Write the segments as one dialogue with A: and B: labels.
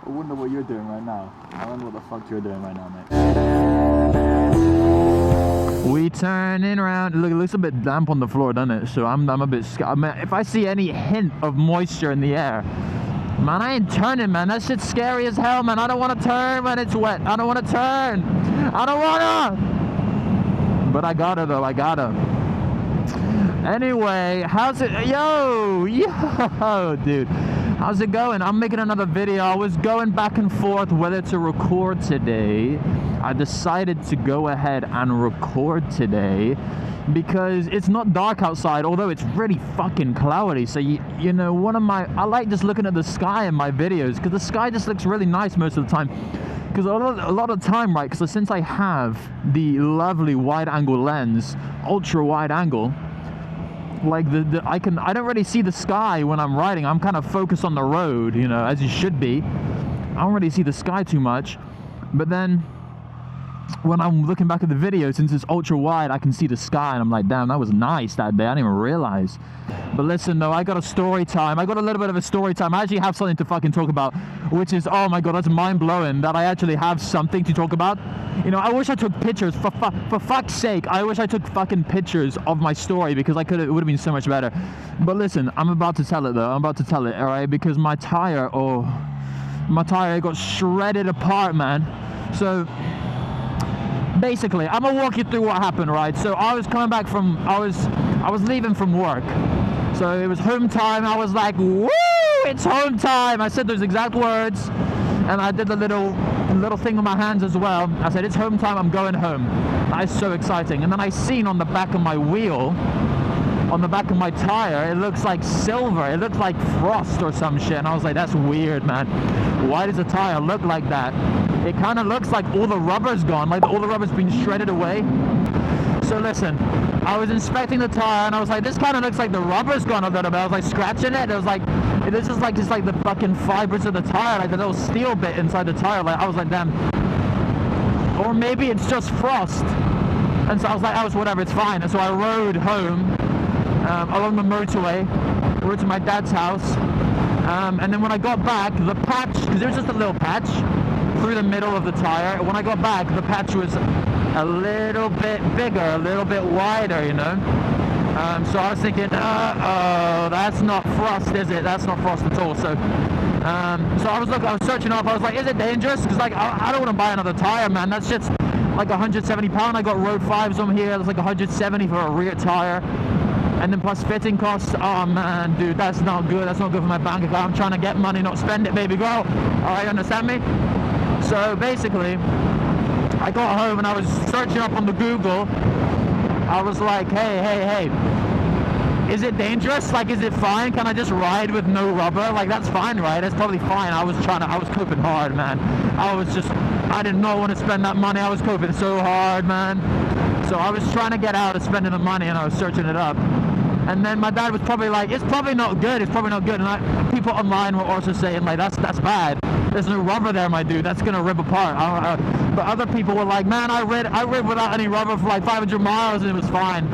A: I wonder what you're doing right now. I wonder what the fuck you're doing right now, mate. We turning around. Look, it looks a bit damp on the floor, doesn't it? So I'm a bit scared. I mean, if I see any hint of moisture in the air, man, I ain't turning, man. That shit's scary as hell, man. I don't want to turn when it's wet. I don't want to turn. I don't want to. But I gotta, though. I gotta. Anyway, how's it? Yo, dude. How's it going? I'm making another video. I was going back and forth whether to record today. I decided to go ahead and record today because it's not dark outside, although it's really fucking cloudy. So you know, I like just looking at the sky in my videos because the sky just looks really nice most of the time. Because a lot of time, right? Because since I have the lovely wide-angle lens, ultra-wide angle, like I don't really see the sky when I'm riding. I'm kind of focused on the road, you know, as you should be. I don't really see the sky too much, but then when I'm looking back at the video, since it's ultra wide, I can see the sky, and I'm like, damn, that was nice that day. I didn't even realize. But listen, though, I got a story time. I got a little bit of a story time. I actually have something to fucking talk about, which is, oh my god, that's mind-blowing that I actually have something to talk about. You know, I wish I took pictures. For fuck's sake, I wish I took fucking pictures of my story, because it would have been so much better. But listen, I'm about to tell it, though. I'm about to tell it, all right? Because my tire got shredded apart, man. So basically, I'm gonna walk you through what happened, right? So I was coming back from, I was leaving from work. So it was home time. I was like, woo, it's home time. I said those exact words, and I did the little thing with my hands as well. I said, it's home time, I'm going home. That is so exciting. And then I seen on the back of my wheel, on the back of my tire, it looks like silver. It looks like frost or some shit. And I was like, that's weird, man. Why does a tire look like that? It kind of looks like all the rubber's gone, like all the rubber's been shredded away. So listen, I was inspecting the tire, and I was like, this kind of looks like the rubber's gone a little bit. I was like scratching it. It was like, this is like just like the fucking fibers of the tire, like the little steel bit inside the tire. Like, I was like, damn. Or maybe it's just frost. And so I was like, oh, it's whatever, it's fine. And so I rode home along the motorway, rode to my dad's house. And then when I got back, the patch, because there was just a little patch through the middle of the tire. When I got back, the patch was a little bit bigger, a little bit wider, you know. So I was thinking, oh, that's not frost, is it? That's not frost at all. So I was searching up. I was like, is it dangerous? Because like, I don't want to buy another tire, man. That shit's like 170 pound. I got road 5s on here. It's like 170 for a rear tire, and then plus fitting costs. Oh man, dude, that's not good. That's not good for my bank account. I'm trying to get money, not spend it, baby girl. All right, understand me? So basically, I got home and I was searching up on the Google. I was like, hey, is it dangerous? Like, is it fine? Can I just ride with no rubber? Like, that's fine, right? That's probably fine. I was coping hard, man. I did not want to spend that money. I was coping so hard, man. So I was trying to get out of spending the money, and I was searching it up. And then my dad was probably like, it's probably not good. It's probably not good. And people online were also saying, like, that's bad. There's no rubber there, my dude. That's gonna rip apart. But other people were like, man, I rid without any rubber for like 500 miles and it was fine.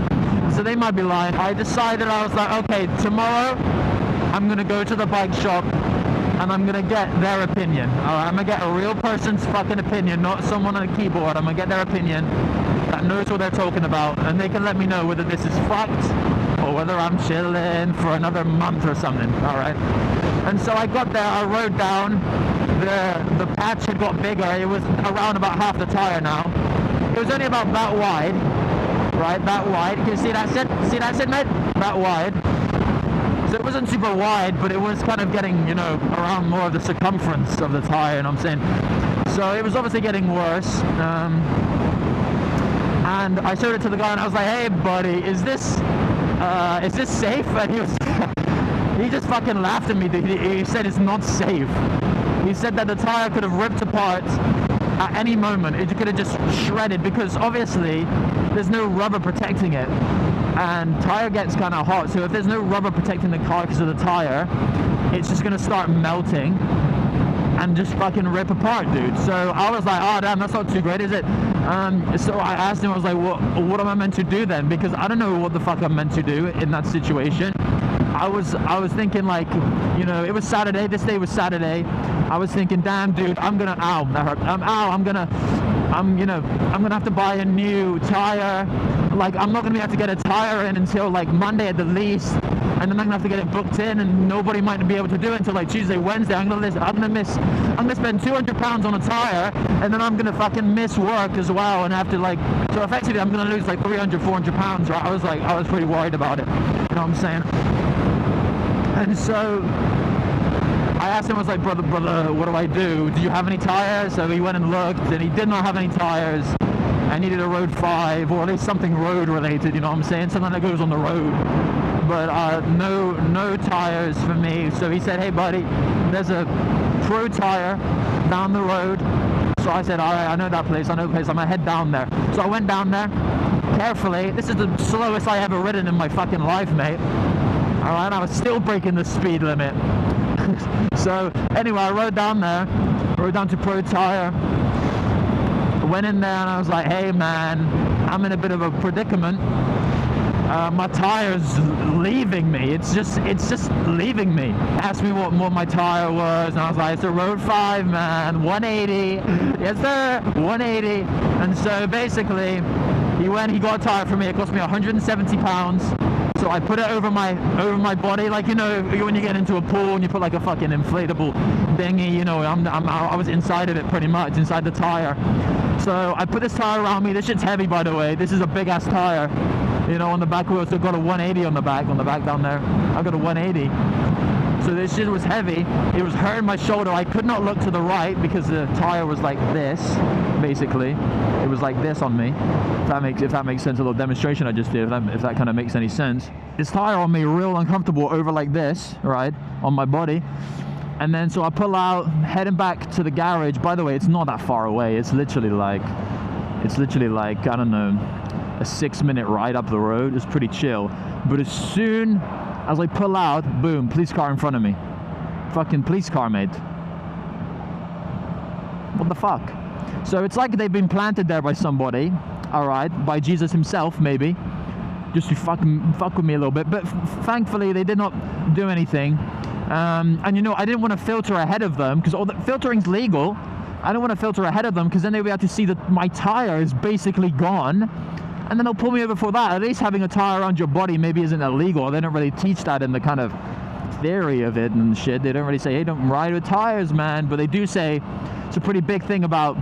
A: So they might be lying. I decided, I was like, okay, tomorrow I'm gonna go to the bike shop and I'm gonna get their opinion. Alright, I'm gonna get a real person's fucking opinion, not someone on a keyboard. I'm gonna get their opinion that knows what they're talking about, and they can let me know whether this is fucked or whether I'm chilling for another month or something. Alright. And so I got there, I rode down. The patch had got bigger. It was around about half the tire now. It was only about that wide, right? That wide. Can you see that, Sid? See that, Sid, mate? That wide. So it wasn't super wide, but it was kind of getting, you know, around more of the circumference of the tire, you know what I'm saying? So it was obviously getting worse. And I showed it to the guy, and I was like, hey, buddy, is this safe? And he was... He just fucking laughed at me. He said it's not safe. He said that the tire could have ripped apart at any moment. It could have just shredded, because obviously there's no rubber protecting it. And tire gets kind of hot. So if there's no rubber protecting the carcass of the tire, it's just going to start melting and just fucking rip apart, dude. So I was like, oh damn, that's not too great, is it? So I asked him, I was like, what am I meant to do then? Because I don't know what the fuck I'm meant to do in that situation. I was thinking, like, you know, it was Saturday. This day was Saturday. I was thinking, damn, dude, I'm gonna have to buy a new tire. Like, I'm not gonna be able to get a tire in until like Monday at the least, and then I'm gonna have to get it booked in, and nobody might be able to do it until like Tuesday, Wednesday. I'm gonna spend £200 on a tire, and then I'm gonna fucking miss work as well, and have to, like, so effectively I'm gonna lose like £300-400, right? I was pretty worried about it, you know what I'm saying? And so I asked him, I was like, brother, what do I do? Do you have any tires? So he went and looked, and he did not have any tires. I needed a Road 5, or at least something road related, you know what I'm saying? Something that goes on the road. But no tires for me. So he said, hey buddy, there's a Pro Tire down the road. So I said, all right, I know that place, I'm gonna head down there. So I went down there, carefully. This is the slowest I ever ridden in my fucking life, mate. All right, I was still breaking the speed limit. So anyway, I rode down to Pro Tire, went in there, and I was like, hey man, I'm in a bit of a predicament. My tire's leaving me. It's just leaving me. Asked me what my tire was, and I was like, it's a Road 5, man, 180. Yes sir, 180. And so basically, he got a tire for me. It cost me £170. So I put it over my body, like, you know, when you get into a pool and you put like a fucking inflatable thingy, you know, I was inside of it pretty much, inside the tire. So I put this tire around me. This shit's heavy, by the way. This is a big ass tire, you know, on the back wheel. So I've got a 180 on the back down there. I've got a 180. So this shit was heavy. It was hurting my shoulder. I could not look to the right because the tire was like this, basically. It was like this on me. If that makes sense, a little demonstration I just did, if that kind of makes any sense. This tire on me, real uncomfortable, over like this, right, on my body. And then so I pull out, heading back to the garage. By the way, it's not that far away. It's literally like, I don't know, a 6-minute ride up the road. It's pretty chill. But as soon as I pull out, boom, police car in front of me. Fucking police car, mate. What the fuck? So it's like they've been planted there by somebody, all right, by Jesus himself, maybe, just to fuck with me a little bit. But thankfully, they did not do anything. And you know, I didn't want to filter ahead of them, because filtering's legal. I don't want to filter ahead of them, because then they'll be able to see that my tire is basically gone, and then they'll pull me over for that. At least having a tire around your body maybe isn't illegal. They don't really teach that in the kind of theory of it and shit. They don't really say, hey, don't ride with tires, man. But they do say it's a pretty big thing about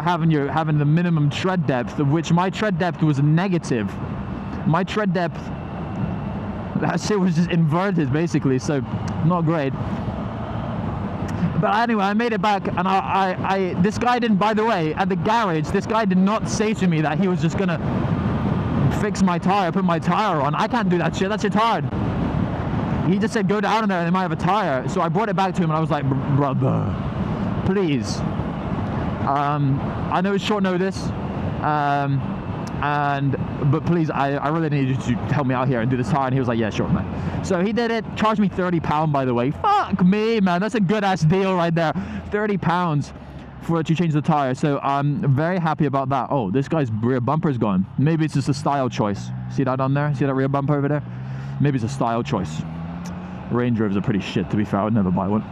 A: having the minimum tread depth, of which my tread depth was negative. My tread depth, that shit was just inverted basically, so not great. But anyway, I made it back, and this guy didn't, by the way, at the garage, this guy did not say to me that he was just gonna fix my tire, put my tire on. I can't do that shit, that shit's hard. He just said, go down in there and they might have a tire. So I brought it back to him, and I was like, brother, please. I know it's short notice, but please, I really need you to help me out here and do this tire. And he was like, yeah, sure, man. So he did it, charged me £30, by the way. Fuck me, man, that's a good ass deal right there. £30 to change the tire. So I'm very happy about that. Oh, this guy's rear bumper's gone. Maybe it's just a style choice. See that on there? See that rear bumper over there? Maybe it's a style choice. Range Rovers are pretty shit, to be fair. I would never buy one.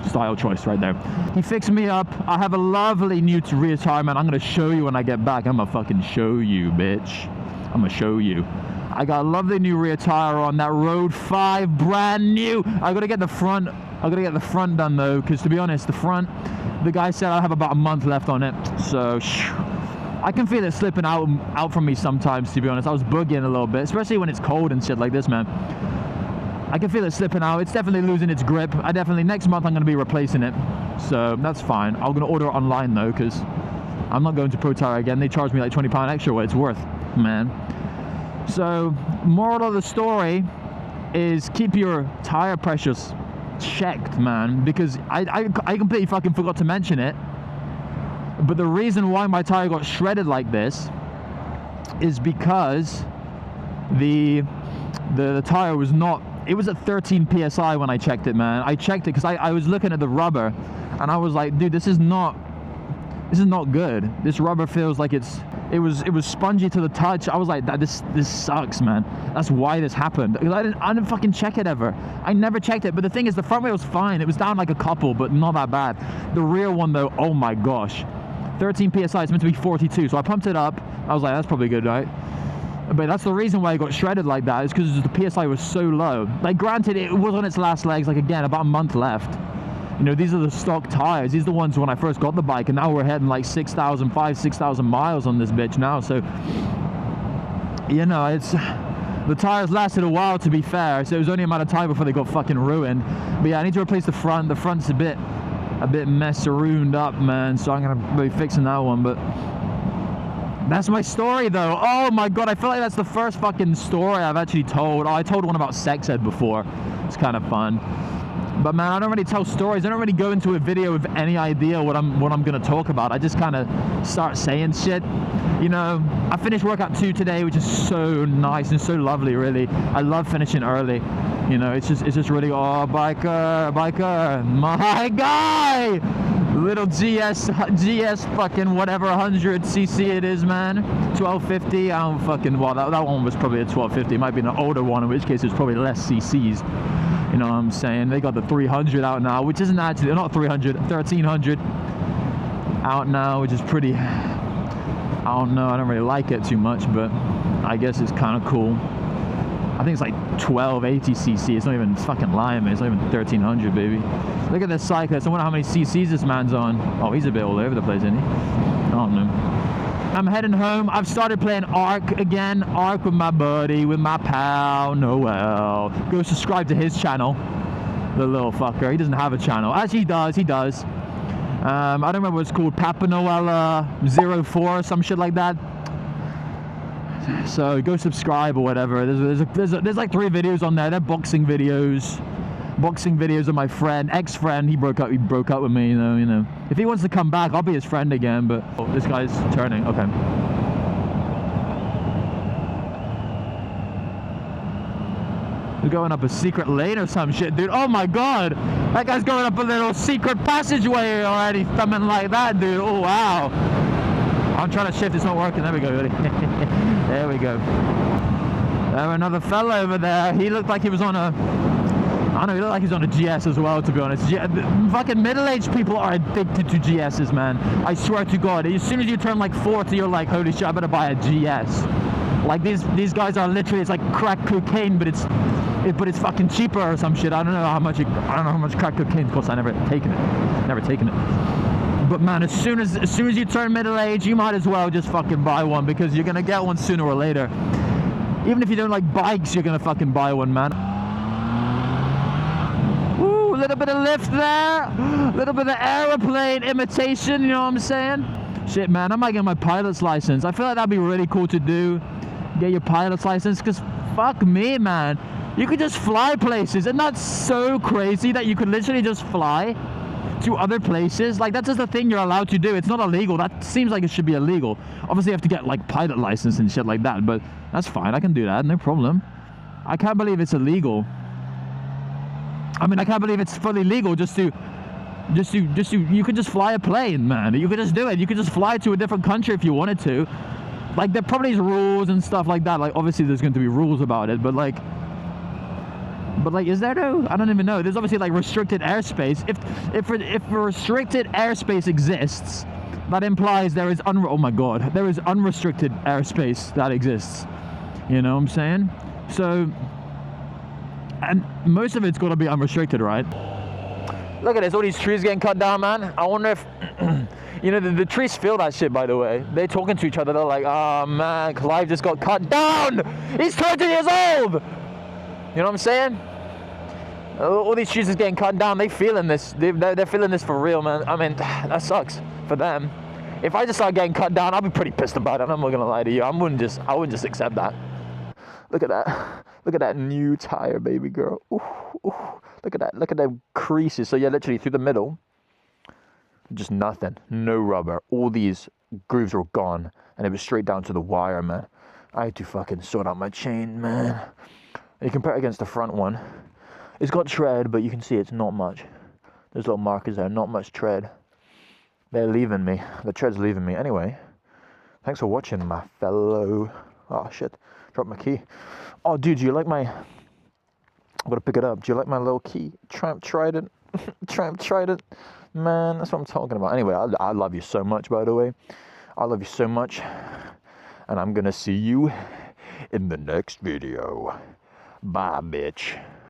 A: Style choice right there. He fixed me up. I have a lovely new rear tire, man. I'm gonna show you when I get back. I'm gonna fucking show you, bitch. I'm gonna show you. I got a lovely new rear tire on that Road 5, brand new. I gotta get the front. I gotta get the front done though, because to be honest, the front, the guy said I have about a month left on it. So I can feel it slipping out from me sometimes, to be honest. I was boogieing a little bit, especially when it's cold and shit like this, man. I can feel it slipping out. It's definitely losing its grip. Next month I'm going to be replacing it. So that's fine. I'm going to order it online though, because I'm not going to Pro Tire again. They charge me like £20 extra what it's worth, man. So moral of the story is keep your tire pressures checked, man, because I completely fucking forgot to mention it. But the reason why my tire got shredded like this is because the tire was not, it was at 13 PSI when I checked it, man. I checked it because I was looking at the rubber and I was like, dude, this is not good. This rubber feels like it's It was spongy to the touch. I was like, this sucks, man. That's why this happened. I didn't fucking check it ever. I never checked it. But the thing is, the front wheel was fine. It was down like a couple, but not that bad. The rear one though, oh my gosh. 13 PSI, it's meant to be 42. So I pumped it up. I was like, that's probably good, right? But that's the reason why it got shredded like that, is because the PSI was so low. Like granted, it was on its last legs, like again, about a month left. You know, these are the stock tires. These are the ones when I first got the bike, and now we're heading like 6,000 miles on this bitch now. So, you know, the tires lasted a while, to be fair. So it was only a matter of time before they got fucking ruined. But yeah, I need to replace the front. The front's a bit mess-arooned up, man. So I'm gonna be fixing that one. But that's my story, though. Oh my god, I feel like that's the first fucking story I've actually told. Oh, I told one about sex ed before. It's kind of fun. But man, I don't really tell stories. I don't really go into a video with any idea what I'm gonna talk about. I just kind of start saying shit. You know, I finished workout 2 today, which is so nice and so lovely, really. I love finishing early. You know, it's just really, oh, biker, my guy! Little GS fucking whatever 100cc it is, man. 1250, I don't fucking, well, that one was probably a 1250. It might be an older one, in which case it's probably less cc's. You know what I'm saying? They got the 300 out now, which isn't actually, not 300, 1300 out now, which is pretty, I don't know, I don't really like it too much, but I guess it's kind of cool. I think it's like 1280cc. It's not even fucking lying, man. It's not even 1300, baby. Look at this cyclist. I wonder how many cc's this man's on. Oh, he's a bit all over the place, isn't he? I don't know. I'm heading home. I've started playing Ark again. Ark with my buddy, with my pal, Noel. Go subscribe to his channel. The little fucker. He doesn't have a channel. Actually, he does. He does. I don't remember what it's called. Papa Noel 04 or some shit like that. So go subscribe or whatever. There's like 3 videos on there. They're boxing videos. Boxing videos of my friend, ex-friend. He broke up with me, you know. If he wants to come back, I'll be his friend again, but oh, this guy's turning. Okay. We're going up a secret lane or some shit, dude. Oh my god. That guy's going up a little secret passageway already, something like that, dude. Oh wow. I'm trying to shift, it's not working. There we go, buddy. There we go. There another fella over there. He looked like he was on a, I don't know, he looked like he's on a GS as well, to be honest. Fucking middle-aged people are addicted to GSs, man. I swear to God. As soon as you turn like 40, you're like, holy shit, I better buy a GS. Like these guys are literally, it's like crack cocaine, but it's fucking cheaper or some shit. I don't know how much crack cocaine costs. I never taken it. But man, as soon as you turn middle age, you might as well just fucking buy one, because you're gonna get one sooner or later. Even if you don't like bikes, you're gonna fucking buy one, man. Ooh, a little bit of lift there, a little bit of aeroplane imitation, you know what I'm saying? Shit, man, I might get my pilot's license. I feel like that'd be really cool to do. Get your pilot's license, because fuck me, man. You could just fly places. Isn't that so crazy that you could literally just fly to other places? Like, that's just the thing you're allowed to do. It's not illegal. That seems like it should be illegal. Obviously you have to get like pilot license and shit like that, but that's fine. I can do that, no problem. I can't believe it's illegal. I mean, I can't believe it's fully legal just to you could just fly a plane, man. You could just do it. You could just fly to a different country if you wanted to. Like, there probably is rules and stuff like that. Like, obviously there's going to be rules about it, but like, is there though? I don't even know. There's obviously like restricted airspace. If restricted airspace exists, that implies there is oh my god, there is unrestricted airspace that exists. You know what I'm saying? So, and most of it's got to be unrestricted, right? Look at this, all these trees getting cut down, man. I wonder if, you know, the trees feel that shit, by the way. They're talking to each other. They're like, oh man, Clive just got cut down. He's 20 years old. You know what I'm saying? All these trees is getting cut down. They feeling this. They're feeling this for real, man. I mean, that sucks for them. If I just start getting cut down, I'll be pretty pissed about it. I'm not gonna lie to you. I wouldn't just accept that. Look at that. Look at that new tire, baby girl. Ooh, ooh. Look at that. Look at the creases. So yeah, literally through the middle, just nothing. No rubber. All these grooves were gone, and it was straight down to the wire, man. I had to fucking sort out my chain, man. You compare it against the front one. It's got tread, but you can see it's not much. There's little markers there, not much tread. They're leaving me. The tread's leaving me. Anyway, Thanks for watching, my fellow. Oh shit, dropped my key. Oh dude, do you like my, I'm gonna pick it up. Do you like my little key? Tramp Trident. Tramp Trident. Man, that's what I'm talking about. Anyway, I love you so much, by the way. I love you so much. And I'm gonna see you in the next video. Bye, bitch.